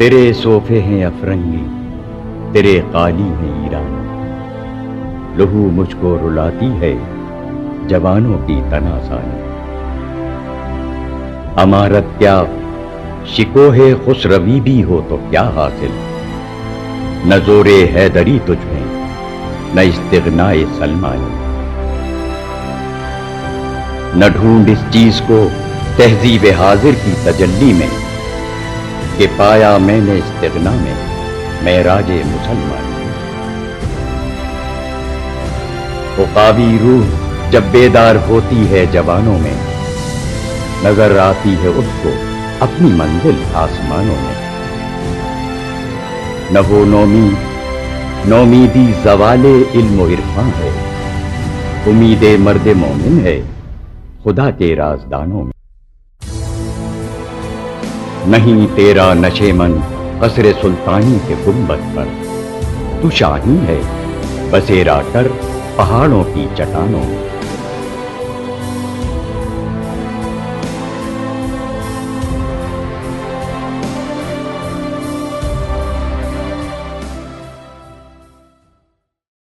तेरे सोफे हैं अफरंगी, तेरे काली हैं ईरानी, लहू मुझको रुलाती है जवानों की तनाज़ानी। अमारत क्या शिकोहे खुसरवी भी हो तो क्या हासिल, न जोरे हैदरी तुझ में न इस्तिग़नाए सलमानी। न ढूंढ इस चीज को तहज़ीब हाजिर की तजल्ली में कि पाया मैंने इस्तिग़ना में मेराजे मुसलमानी। उक़ावी रूह जब बेदार होती है जवानों में, नजर आती है उसको अपनी मंजिल आसमानों में। न हो नौमीदी ज़वाले इल्म व इरफान है, उम्मीदे मर्द मोमिन है खुदा के राज़दानों में। नहीं तेरा नशेमन कसरे सुल्तानी के गुंबद पर, तू शाही है बसेरा कर पहाड़ों की चट्टानों में।